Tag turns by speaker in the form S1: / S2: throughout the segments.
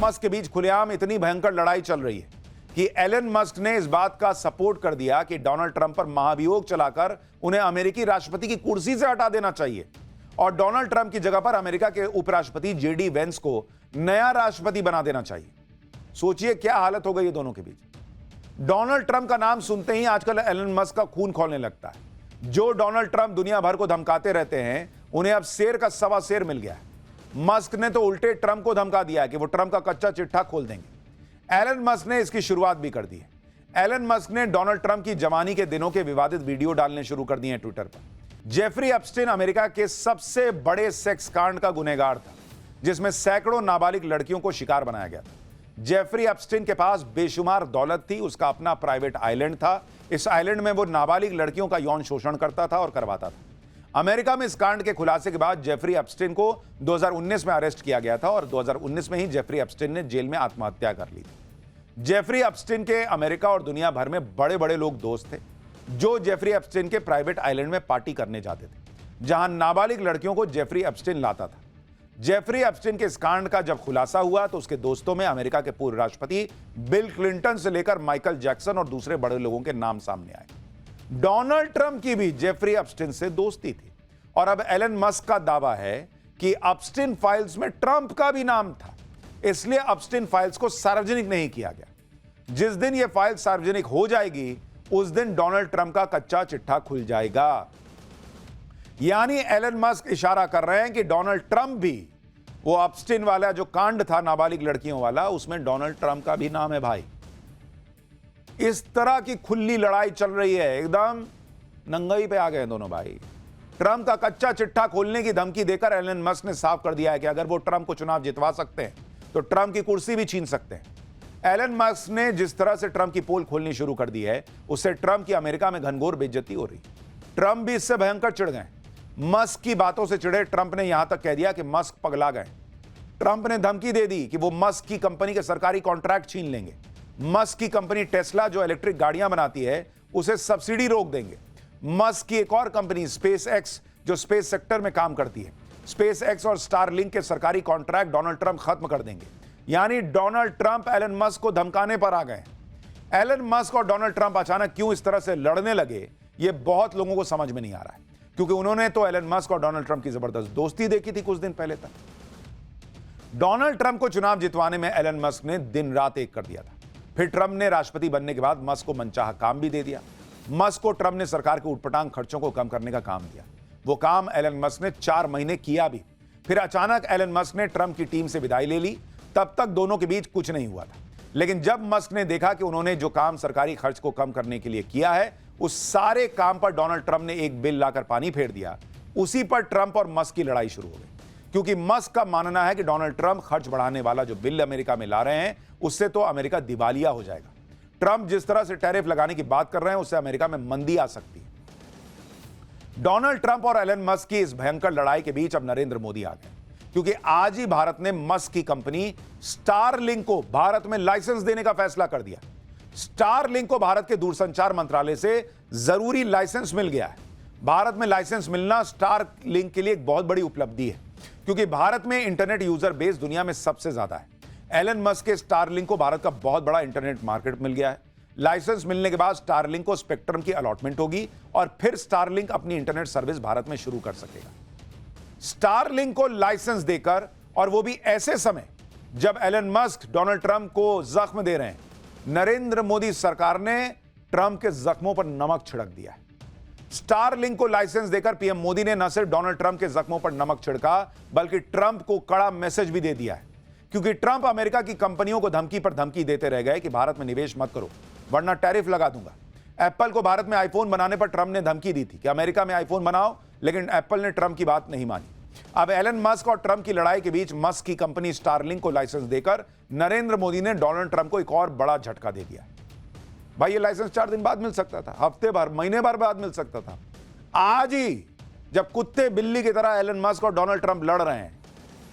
S1: Musk के बीच खुलेआम इतनी भयंकर लड़ाई चल रही है कि एलन मस्क ने इस बात का सपोर्ट कर दिया कि डोनाल्ड ट्रंप पर महाभियोग चलाकर उन्हें अमेरिकी राष्ट्रपति की कुर्सी से हटा देना चाहिए और डोनाल्ड ट्रंप की जगह पर अमेरिका के उपराष्ट्रपति जेडी वेंस को नया राष्ट्रपति बना देना चाहिए। सोचिए क्या हालत हो गई है दोनों के बीच। डोनाल्ड ट्रंप का नाम सुनते ही आजकल एलन मस्क का खून खौलने लगता है। जो डोनाल्ड ट्रंप दुनिया भर को धमकाते रहते हैं, उन्हें अब शेर का सवा शेर मिल गया है। मस्क ने तो उल्टे ट्रंप को धमका दिया है कि वो ट्रंप का कच्चा चिट्ठा खोल देंगे। एलन मस्क ने इसकी शुरुआत भी कर दी है। एलन मस्क ने डोनाल्ड ट्रंप की जवानी के दिनों के विवादित वीडियो डालने शुरू कर दिए हैं ट्विटर पर। जेफरी एप्स्टीन अमेरिका के सबसे बड़े सेक्स कांड का गुनहगार था, जिसमें सैकड़ों नाबालिग लड़कियों को शिकार बनाया गया था। जेफरी एप्स्टीन के पास बेशुमार दौलत थी, उसका अपना प्राइवेट आइलैंड था। इस आइलैंड में वो नाबालिग लड़कियों का यौन शोषण करता था और करवाता था। अमेरिका में इस कांड के खुलासे के बाद जेफरी एप्स्टीन को 2019 में अरेस्ट किया गया था और 2019 में ही जेफरी एप्स्टीन ने जेल में आत्महत्या कर ली थी। जेफरी एप्स्टीन के अमेरिका और दुनिया भर में बड़े बड़े लोग दोस्त थे, जो जेफरी एप्स्टीन के प्राइवेट आइलैंड में पार्टी करने जाते थे, जहां नाबालिग लड़कियों को जेफरी एप्स्टीन लाता था। जेफरी एप्स्टीन के इस कांड का जब खुलासा हुआ तो उसके दोस्तों में अमेरिका के पूर्व राष्ट्रपति बिल क्लिंटन से लेकर माइकल जैक्सन और दूसरे बड़े लोगों के नाम सामने आए। डोनाल्ड ट्रंप की भी जेफरी एप्स्टीन से दोस्ती थी और अब एलन मस्क का दावा है कि एप्स्टीन फाइल्स में ट्रंप का भी नाम था, इसलिए एप्स्टीन फाइल्स को सार्वजनिक नहीं किया गया। जिस दिन यह फाइल सार्वजनिक हो जाएगी, उस दिन डोनाल्ड ट्रंप का कच्चा चिट्ठा खुल जाएगा। यानी एलन मस्क इशारा कर रहे हैं कि डोनाल्ड ट्रंप भी, वो एप्स्टीन वाला जो कांड था नाबालिग लड़कियों वाला, उसमें डोनाल्ड ट्रंप का भी नाम है भाई। इस तरह की खुली लड़ाई चल रही है, एकदम नंगाई पे आ गए दोनों भाई। ट्रंप का कच्चा चिट्ठा खोलने की धमकी देकर एलन मस्क ने साफ कर दिया है कि अगर वो ट्रंप को चुनाव जितवा सकते हैं तो ट्रंप की कुर्सी भी छीन सकते हैं। एलन मस्क ने जिस तरह से ट्रंप की पोल खोलनी शुरू कर दी है, उससे ट्रंप की अमेरिका में घनघोर बेइज्जती हो रही। ट्रंप भी इससे भयंकर चिढ़ गए। मस्क की बातों से चिढ़े ट्रंप ने यहां तक कह दिया कि मस्क पगला गए। ट्रंप ने धमकी दे दी कि वो मस्क की कंपनी के सरकारी कॉन्ट्रैक्ट छीन लेंगे। मस्क की कंपनी टेस्ला, जो इलेक्ट्रिक गाड़ियां बनाती है, उसे सब्सिडी रोक देंगे। मस्क की एक और कंपनी स्पेस एक्स, जो स्पेस सेक्टर में काम करती है, स्पेस एक्स और स्टारलिंक के सरकारी कॉन्ट्रैक्ट डोनाल्ड ट्रंप खत्म कर देंगे। यानी डोनाल्ड ट्रंप एलन मस्क को धमकाने पर आ गए। एलन मस्क और डोनाल्ड ट्रंप अचानक क्यों इस तरह से लड़ने लगे, यह बहुत लोगों को समझ में नहीं आ रहा है, क्योंकि उन्होंने तो एलन मस्क और डोनाल्ड ट्रंप की जबरदस्त दोस्ती देखी थी कुछ दिन पहले तक। डोनाल्ड ट्रंप को चुनाव जितवाने में एलन मस्क ने दिन रात एक कर दिया था। फिर ट्रंप ने राष्ट्रपति बनने के बाद मस्क को मनचाहा काम भी दे दिया। मस्क को ट्रंप ने सरकार के उटपटांग खर्चों को कम करने का काम दिया। वो काम एलन मस्क ने 4 महीने किया भी। फिर अचानक एलन मस्क ने ट्रंप की टीम से विदाई ले ली। तब तक दोनों के बीच कुछ नहीं हुआ था, लेकिन जब मस्क ने देखा कि उन्होंने जो काम सरकारी खर्च को कम करने के लिए किया है, उस सारे काम पर डोनाल्ड ट्रंप ने एक बिल लाकर पानी फेर दिया। उसी पर ट्रंप और मस्क की लड़ाई शुरू हो गई, क्योंकि मस्क का मानना है कि डोनाल्ड ट्रंप खर्च बढ़ाने वाला जो बिल अमेरिका में ला रहे हैं, उससे तो अमेरिका दिवालिया हो जाएगा। ट्रंप जिस तरह से टैरिफ लगाने की बात कर रहे हैं, उससे अमेरिका में मंदी आ सकती है। डोनाल्ड ट्रंप और एलन मस्क की इस भयंकर लड़ाई के बीच अब नरेंद्र मोदी आ गए, क्योंकि आज ही भारत ने मस्क की कंपनी स्टारलिंक को भारत में लाइसेंस देने का फैसला कर दिया। स्टारलिंक को भारत के दूरसंचार मंत्रालय से जरूरी लाइसेंस मिल गया है। भारत में लाइसेंस मिलना स्टारलिंक के लिए एक बहुत बड़ी उपलब्धि है, क्योंकि भारत में इंटरनेट यूजर बेस दुनिया में सबसे ज्यादा है। एलन मस्क के स्टारलिंक को भारत का बहुत बड़ा इंटरनेट मार्केट मिल गया है। लाइसेंस मिलने के बाद स्टारलिंक को स्पेक्ट्रम की अलॉटमेंट होगी और फिर स्टारलिंक अपनी इंटरनेट सर्विस भारत में शुरू कर सकेगा। स्टारलिंक को लाइसेंस देकर, और वो भी ऐसे समय जब एलन मस्क डोनाल्ड ट्रंप को जख्म दे रहे हैं, नरेंद्र मोदी सरकार ने ट्रंप के जख्मों पर नमक छिड़क दिया है। स्टारलिंक को लाइसेंस देकर पीएम मोदी ने न सिर्फ डोनाल्ड ट्रंप के जख्मों पर नमक छिड़का, बल्कि ट्रंप को कड़ा मैसेज भी दे दिया है, क्योंकि ट्रंप अमेरिका की कंपनियों को धमकी पर धमकी देते रह गए कि भारत में निवेश मत करो वरना टैरिफ लगा दूंगा। एप्पल को भारत में आईफोन बनाने पर ट्रंप ने धमकी दी थी कि अमेरिका में आईफोन बनाओ, लेकिन एप्पल ने ट्रंप की बात नहीं मानी। अब एलन मस्क और ट्रंप की लड़ाई के बीच मस्क की कंपनी स्टारलिंक को लाइसेंस देकर नरेंद्र मोदी ने डोनाल्ड ट्रंप को एक और बड़ा झटका दे दिया। भाई ये लाइसेंस 4 दिन बाद मिल सकता था, हफ्ते भर, महीने भर बाद मिल सकता था। आज ही जब कुत्ते बिल्ली की तरह एलन मस्क और डोनाल्ड ट्रंप लड़ रहे हैं,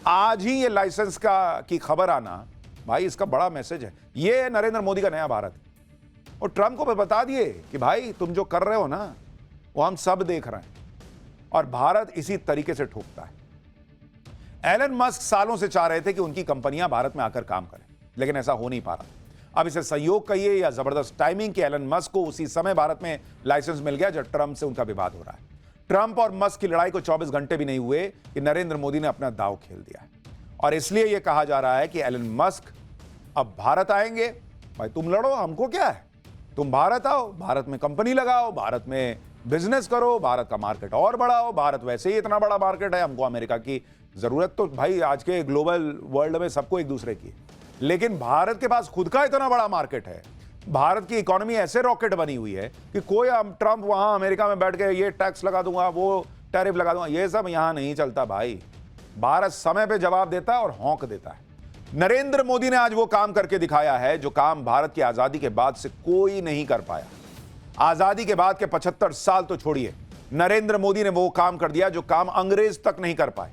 S1: आज ही ये लाइसेंस की खबर आना, भाई इसका बड़ा मैसेज है। ये नरेंद्र मोदी का नया भारत। और ट्रंप को बता दिए कि भाई तुम जो कर रहे हो ना, वो हम सब देख रहे हैं, और भारत इसी तरीके से ठोकता है। एलन मस्क सालों से चाह रहे थे कि उनकी कंपनियां भारत में आकर काम करें, लेकिन ऐसा हो नहीं पा रहा। अब इसे संयोग कहिए या जबरदस्त टाइमिंग कि एलन मस्क को उसी समय भारत में लाइसेंस मिल गया जब ट्रंप से उनका विवाद हो रहा है। ट्रंप और मस्क की लड़ाई को 24 घंटे भी नहीं हुए कि नरेंद्र मोदी ने अपना दांव खेल दिया है और इसलिए यह कहा जा रहा है कि एलन मस्क अब भारत आएंगे। भाई तुम लड़ो, हमको क्या है, तुम भारत आओ, भारत में कंपनी लगाओ, भारत में बिजनेस करो, भारत का मार्केट और बढ़ाओ। भारत वैसे ही इतना बड़ा मार्केट है, हमको अमेरिका की जरूरत तो भाई आज के ग्लोबल वर्ल्ड में सबको एक दूसरे की, लेकिन भारत के पास खुद का इतना बड़ा मार्केट है। भारत की इकोनॉमी ऐसे रॉकेट बनी हुई है कि कोई ट्रंप वहां अमेरिका में बैठ के ये टैक्स लगा दूंगा, वो टैरिफ लगा दूंगा, ये सब यहां नहीं चलता भाई। भारत समय पे जवाब देता है और हौंक देता है। नरेंद्र मोदी ने आज वो काम करके दिखाया है जो काम भारत की आजादी के बाद से कोई नहीं कर पाया। आजादी के बाद के 75 साल तो छोड़िए, नरेंद्र मोदी ने वो काम कर दिया जो काम अंग्रेज तक नहीं कर पाए।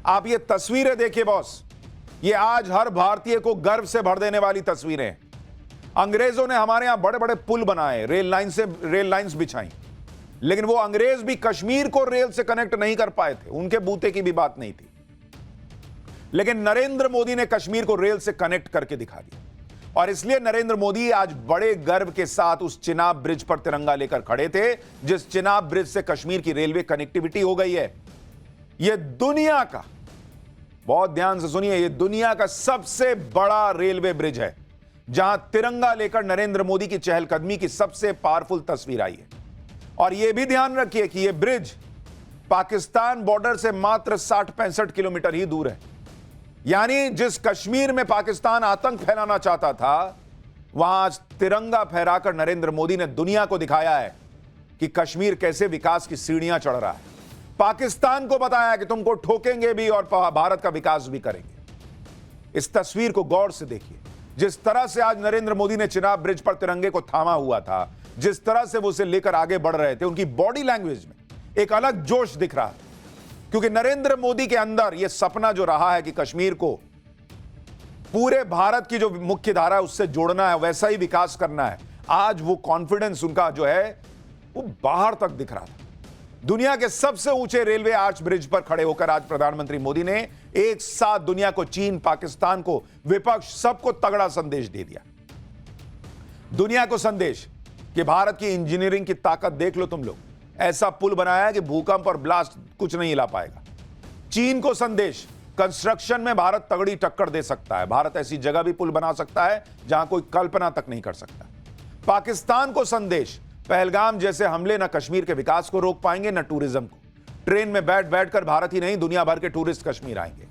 S1: आप ये तस्वीरें देखिए बॉस, ये आज हर भारतीय को गर्व से भर देने वाली तस्वीरें हैं। अंग्रेजों ने हमारे यहां बड़े बड़े पुल बनाए, रेल लाइंस बिछाई, लेकिन वो अंग्रेज भी कश्मीर को रेल से कनेक्ट नहीं कर पाए थे, उनके बूते की भी बात नहीं थी। लेकिन नरेंद्र मोदी ने कश्मीर को रेल से कनेक्ट करके दिखा दिया और इसलिए नरेंद्र मोदी आज बड़े गर्व के साथ उस चिनाब ब्रिज पर तिरंगा लेकर खड़े थे, जिस चिनाब ब्रिज से कश्मीर की रेलवे कनेक्टिविटी हो गई है। यह दुनिया का, बहुत ध्यान से सुनिए, यह दुनिया का सबसे बड़ा रेलवे ब्रिज है जहां तिरंगा लेकर नरेंद्र मोदी की चहलकदमी की सबसे पावरफुल तस्वीर आई है। और यह भी ध्यान रखिए कि यह ब्रिज पाकिस्तान बॉर्डर से मात्र 60-65 किलोमीटर ही दूर है। यानी जिस कश्मीर में पाकिस्तान आतंक फैलाना चाहता था, वहां आज तिरंगा फहराकर नरेंद्र मोदी ने दुनिया को दिखाया है कि कश्मीर कैसे विकास की सीढ़ियां चढ़ रहा है। पाकिस्तान को बताया कि तुमको ठोकेंगे भी और भारत का विकास भी करेंगे। इस तस्वीर को गौर से देखिए, जिस तरह से आज नरेंद्र मोदी ने चिनाब ब्रिज पर तिरंगे को थामा हुआ था, जिस तरह से वो उसे लेकर आगे बढ़ रहे थे, उनकी बॉडी लैंग्वेज में एक अलग जोश दिख रहा था। क्योंकि नरेंद्र मोदी के अंदर यह सपना जो रहा है कि कश्मीर को पूरे भारत की जो मुख्य धारा है उससे जोड़ना है, वैसा ही विकास करना है, आज वो कॉन्फिडेंस उनका जो है वो बाहर तक दिख रहा था। दुनिया के सबसे ऊंचे रेलवे आर्च ब्रिज पर खड़े होकर आज प्रधानमंत्री मोदी ने एक साथ दुनिया को, चीन, पाकिस्तान को, विपक्ष, सबको तगड़ा संदेश दे दिया। दुनिया को संदेश कि भारत की इंजीनियरिंग की ताकत देख लो तुम लोग, ऐसा पुल बनाया है कि भूकंप और ब्लास्ट कुछ नहीं हिला पाएगा। चीन को संदेश, कंस्ट्रक्शन में भारत तगड़ी टक्कर दे सकता है, भारत ऐसी जगह भी पुल बना सकता है जहां कोई कल्पना तक नहीं कर सकता। पाकिस्तान को संदेश, पहलगाम जैसे हमले न कश्मीर के विकास को रोक पाएंगे न टूरिज्म को। ट्रेन में बैठ बैठकर भारत ही नहीं दुनिया भर के टूरिस्ट कश्मीर आएंगे।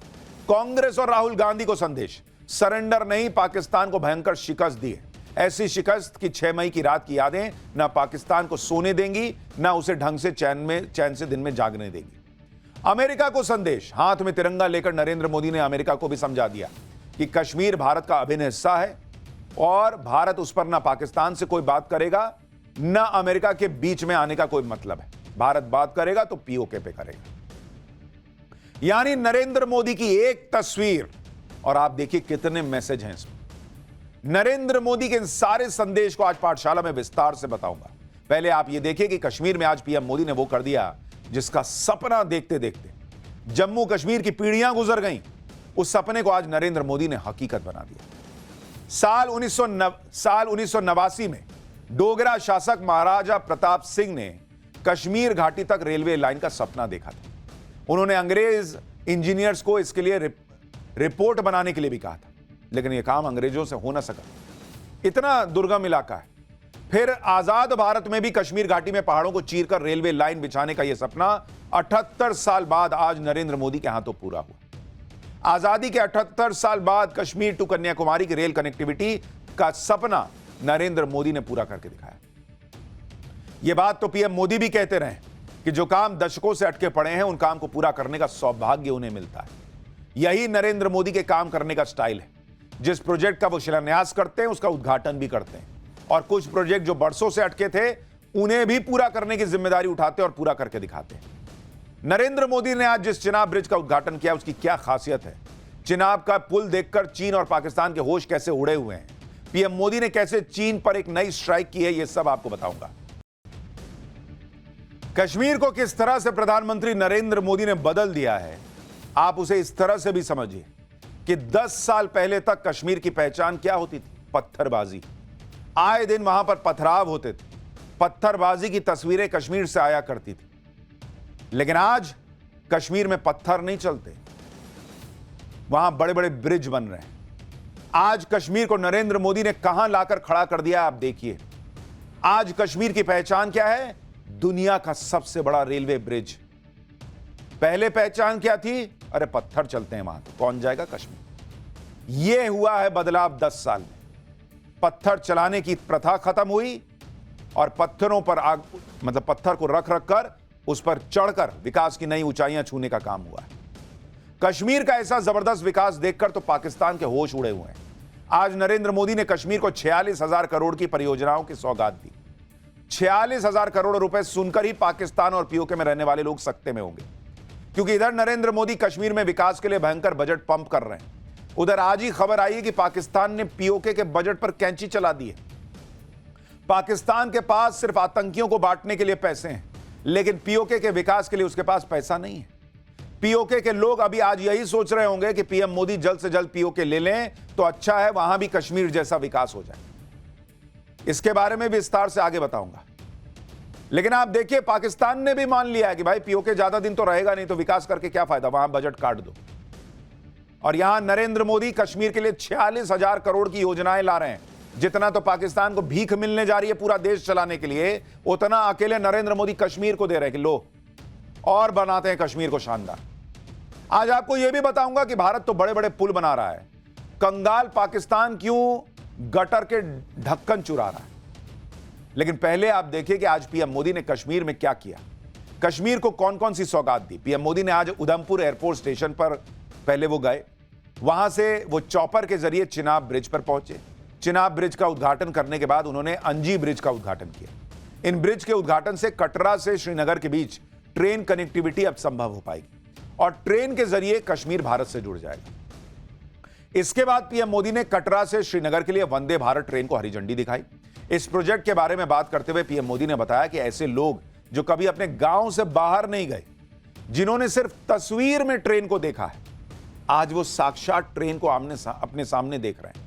S1: कांग्रेस और राहुल गांधी को संदेश, सरेंडर नहीं, पाकिस्तान को भयंकर शिकस्त दी है। ऐसी शिकस्त की 6 मई की रात की यादें ना पाकिस्तान को सोने देंगी, ना उसे ढंग से चैन से दिन में जागने देंगी। अमेरिका को संदेश, हाथ में तिरंगा लेकर नरेंद्र मोदी ने अमेरिका को भी समझा दिया कि कश्मीर भारत का अभिन्न हिस्सा है और भारत उस पर ना पाकिस्तान से कोई बात करेगा, ना अमेरिका के बीच में आने का कोई मतलब है। भारत बात करेगा तो पीओके पे करेगा। यानी नरेंद्र मोदी की एक तस्वीर और आप देखिए कितने मैसेज हैं इसमें। नरेंद्र मोदी के इन सारे संदेश को आज पाठशाला में विस्तार से बताऊंगा। पहले आप ये देखिए कि कश्मीर में आज पीएम मोदी ने वो कर दिया जिसका सपना देखते देखते जम्मू कश्मीर की पीढ़ियां गुजर गईं, उस सपने को आज नरेंद्र मोदी ने हकीकत बना दिया। साल 1989 में डोगरा शासक महाराजा प्रताप सिंह ने कश्मीर घाटी तक रेलवे लाइन का सपना देखा था। उन्होंने अंग्रेज इंजीनियर्स को इसके लिए रिपोर्ट बनाने के लिए भी कहा था, लेकिन यह काम अंग्रेजों से हो ना सका, इतना दुर्गम इलाका है। फिर आजाद भारत में भी कश्मीर घाटी में पहाड़ों को चीरकर रेलवे लाइन बिछाने का यह सपना 78 साल बाद आज नरेंद्र मोदी के हाथों पूरा हुआ। आजादी के 78 साल बाद कश्मीर टू कन्याकुमारी की रेल कनेक्टिविटी का सपना नरेंद्र मोदी ने पूरा करके दिखाया। यह बात तो पीएम मोदी भी कहते रहे कि जो काम दशकों से अटके पड़े हैं उन काम को पूरा करने का सौभाग्य उन्हें मिलता है। यही नरेंद्र मोदी के काम करने का स्टाइल है। जिस प्रोजेक्ट का वो शिलान्यास करते हैं उसका उद्घाटन भी करते हैं, और कुछ प्रोजेक्ट जो बरसों से अटके थे उन्हें भी पूरा करने की जिम्मेदारी उठाते और पूरा करके दिखाते हैं। नरेंद्र मोदी ने आज जिस चिनाब ब्रिज का उद्घाटन किया उसकी क्या खासियत है, चिनाब का पुल देखकर चीन और पाकिस्तान के होश कैसे उड़े हुए हैं, पीएम मोदी ने कैसे चीन पर एक नई स्ट्राइक की है, यह सब आपको बताऊंगा। कश्मीर को किस तरह से प्रधानमंत्री नरेंद्र मोदी ने बदल दिया है, आप उसे इस तरह से भी समझिए कि 10 साल पहले तक कश्मीर की पहचान क्या होती थी? पत्थरबाजी। आए दिन वहां पर पथराव होते थे, पत्थरबाजी की तस्वीरें कश्मीर से आया करती थी। लेकिन आज कश्मीर में पत्थर नहीं चलते, वहां बड़े बड़े ब्रिज बन रहे हैं। आज कश्मीर को नरेंद्र मोदी ने कहां लाकर खड़ा कर दिया, आप देखिए। आज कश्मीर की पहचान क्या है? दुनिया का सबसे बड़ा रेलवे ब्रिज। पहले पहचान क्या थी? अरे पत्थर चलते हैं वहां, तो कौन जाएगा कश्मीर। यह हुआ है बदलाव 10 साल में। पत्थर चलाने की प्रथा खत्म हुई और पत्थरों पर मतलब पत्थर को रख रख कर उस पर चढ़कर विकास की नई ऊंचाइयां छूने का काम हुआ है। कश्मीर का ऐसा जबरदस्त विकास देखकर तो पाकिस्तान के होश उड़े हुए हैं। आज नरेंद्र मोदी ने कश्मीर को 46,000 करोड़ की परियोजनाओं की सौगात दी। 46,000 करोड़ रुपए सुनकर ही पाकिस्तान और पीओके में रहने वाले लोग सकते में होंगे, क्योंकि इधर नरेंद्र मोदी कश्मीर में विकास के लिए भयंकर बजट पंप कर रहे हैं, उधर आज ही खबर आई है कि पाकिस्तान ने पीओके के बजट पर कैंची चला दी है। पाकिस्तान के पास सिर्फ आतंकियों को बांटने के लिए पैसे हैं, लेकिन पीओके के विकास के लिए उसके पास पैसा नहीं है। पीओके के लोग अभी आज यही सोच रहे होंगे कि पीएम मोदी जल्द से जल्द पीओके ले लें तो अच्छा है, वहां भी कश्मीर जैसा विकास हो जाए। इसके बारे में विस्तार से आगे बताऊंगा। लेकिन आप देखिए, पाकिस्तान ने भी मान लिया है कि भाई पीओके ज्यादा दिन तो रहेगा नहीं, तो विकास करके क्या फायदा, वहां बजट काट दो। और यहां नरेंद्र मोदी कश्मीर के लिए 46,000 करोड़ की योजनाएं ला रहे हैं। जितना तो पाकिस्तान को भीख मिलने जा रही है पूरा देश चलाने के लिए, उतना अकेले नरेंद्र मोदी कश्मीर को दे रहे हैं कि लो और बनाते हैं कश्मीर को शानदार। आज आपको यह भी बताऊंगा कि भारत तो बड़े बड़े पुल बना रहा है, कंगाल पाकिस्तान क्यों गटर के ढक्कन चुरा रहा है। लेकिन पहले आप देखिए कि आज पीएम मोदी ने कश्मीर में क्या किया, कश्मीर को कौन कौन सी सौगात दी। पीएम मोदी ने आज उधमपुर एयरपोर्ट स्टेशन पर पहले वो गए, वहां से वो चॉपर के जरिए चिनाब ब्रिज पर पहुंचे। चिनाब ब्रिज का उद्घाटन करने के बाद उन्होंने अंजी ब्रिज का उद्घाटन किया। इन ब्रिज के उद्घाटन से कटरा से श्रीनगर के बीच ट्रेन कनेक्टिविटी अब संभव हो पाएगी और ट्रेन के जरिए कश्मीर भारत से जुड़ जाएगा। इसके बाद पीएम मोदी ने कटरा से श्रीनगर के लिए वंदे भारत ट्रेन को हरी झंडी दिखाई। इस प्रोजेक्ट के बारे में बात करते हुए पीएम मोदी ने बताया कि ऐसे लोग जो कभी अपने गांव से बाहर नहीं गए, जिन्होंने सिर्फ तस्वीर में ट्रेन को देखा है, आज वो साक्षात ट्रेन को अपने सामने देख रहे हैं।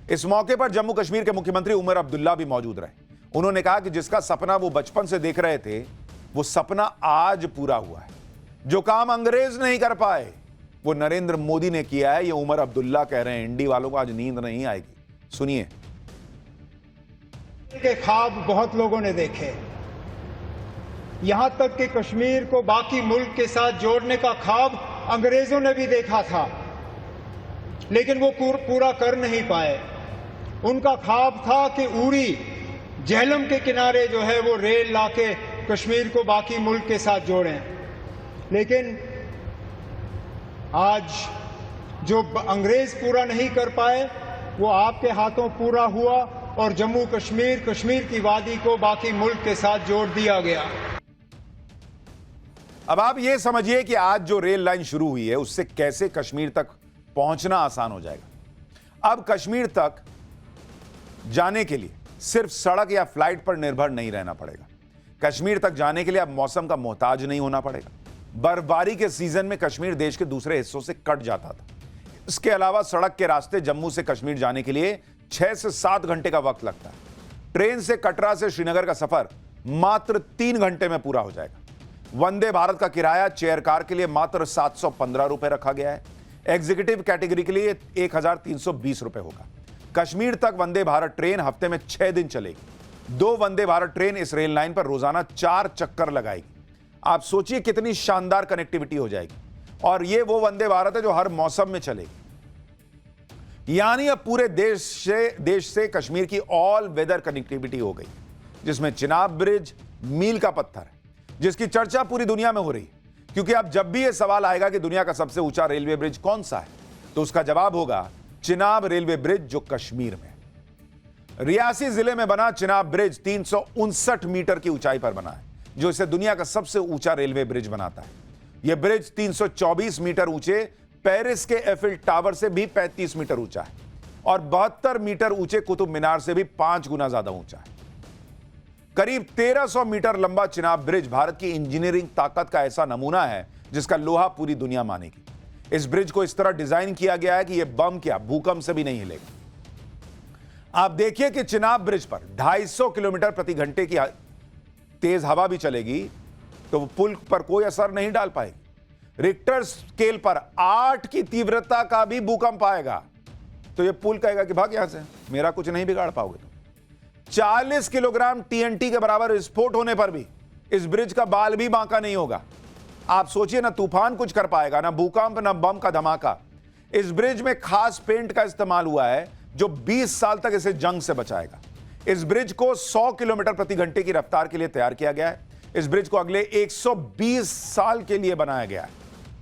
S1: इस मौके पर जम्मू कश्मीर के मुख्यमंत्री उमर अब्दुल्ला भी मौजूद रहे। उन्होंने कहा कि जिसका सपना वो बचपन से देख रहे थे, वो सपना आज पूरा हुआ है। जो काम अंग्रेज नहीं कर पाए, वो नरेंद्र मोदी ने किया है। ये उमर अब्दुल्ला कह रहे हैं। इंडी वालों को आज नींद नहीं आएगी, सुनिए।
S2: के ख्वाब बहुत लोगों ने देखे, यहां तक कि कश्मीर को बाकी मुल्क के साथ जोड़ने का ख्वाब अंग्रेजों ने भी देखा था, लेकिन वो पूरा कर नहीं पाए। उनका ख्वाब था कि उरी झेलम के किनारे जो है वो रेल लाके कश्मीर को बाकी मुल्क के साथ जोड़ें, लेकिन आज जो अंग्रेज पूरा नहीं कर पाए वो आपके हाथों पूरा हुआ और जम्मू कश्मीर, कश्मीर की वादी को बाकी मुल्क के साथ जोड़ दिया गया।
S1: अब आप ये समझिए कि आज जो रेल लाइन शुरू हुई है उससे कैसे कश्मीर तक पहुंचना आसान हो जाएगा। अब कश्मीर तक जाने के लिए सिर्फ सड़क या फ्लाइट पर निर्भर नहीं रहना पड़ेगा। कश्मीर तक जाने के लिए अब मौसम का मोहताज नहीं होना पड़ेगा। बर्फबारी के सीजन में कश्मीर देश के दूसरे हिस्सों से कट जाता था। इसके अलावा सड़क के रास्ते जम्मू से कश्मीर जाने के लिए 6 से 7 घंटे का वक्त लगता है। ट्रेन से कटरा से श्रीनगर का सफर मात्र 3 घंटे में पूरा हो जाएगा। वंदे भारत का किराया चेयर कार के लिए मात्र 715 रुपए रखा गया है। एग्जीक्यूटिव कैटेगरी के लिए 1,320 रुपए होगा। कश्मीर तक वंदे भारत ट्रेन हफ्ते में 6 दिन चलेगी। 2 वंदे भारत ट्रेन इस रेल लाइन पर रोजाना 4 चक्कर लगाएगी। आप सोचिए कितनी शानदार कनेक्टिविटी हो जाएगी। और ये वो वंदे भारत है जो हर मौसम में चलेगी। यानी अब पूरे देश से कश्मीर की ऑल वेदर कनेक्टिविटी हो गई, जिसमें चिनाब ब्रिज मील का पत्थर है, जिसकी चर्चा पूरी दुनिया में हो रही है। क्योंकि अब जब भी यह सवाल आएगा कि दुनिया का सबसे ऊंचा रेलवे ब्रिज कौन सा है, तो उसका जवाब होगा चिनाब रेलवे ब्रिज, जो कश्मीर में है। रियासी जिले में बना चिनाब ब्रिज 359 मीटर की ऊंचाई पर बना है, जो इसे दुनिया का सबसे ऊंचा रेलवे ब्रिज बनाता है। यह ब्रिज 324 मीटर ऊंचे पेरिस के एफिल टावर से भी 35 मीटर ऊंचा है और 72 मीटर ऊंचे कुतुब मीनार से भी 5 गुना ज्यादा ऊंचा है। करीब 1300 मीटर लंबा चिनाब ब्रिज भारत की इंजीनियरिंग ताकत का ऐसा नमूना है जिसका लोहा पूरी दुनिया मानेगी। इस ब्रिज को इस तरह डिजाइन किया गया है कि यह बम क्या भूकंप से भी नहीं हिलेगा। आप देखिए कि चिनाब ब्रिज पर 250 किलोमीटर प्रति घंटे की तेज हवा भी चलेगी तो वो पुल पर कोई असर नहीं डाल पाएगी। रिक्टर स्केल पर 8 की तीव्रता का भी भूकंप आएगा तो ये पुल कहेगा कि भाग यहां से, मेरा कुछ नहीं बिगाड़ पाओगे। 40 किलोग्राम टीएनटी के बराबर विस्फोट होने पर भी इस ब्रिज का बाल भी बांका नहीं होगा। आप सोचिए, ना तूफान कुछ कर पाएगा, ना भूकंप, ना बम का धमाका। इस ब्रिज में खास पेंट का इस्तेमाल हुआ है जो 20 साल तक इसे जंग से बचाएगा। इस ब्रिज को 100 किलोमीटर प्रति घंटे की रफ्तार के लिए तैयार किया गया है। इस ब्रिज को अगले 120 साल के लिए बनाया गया है।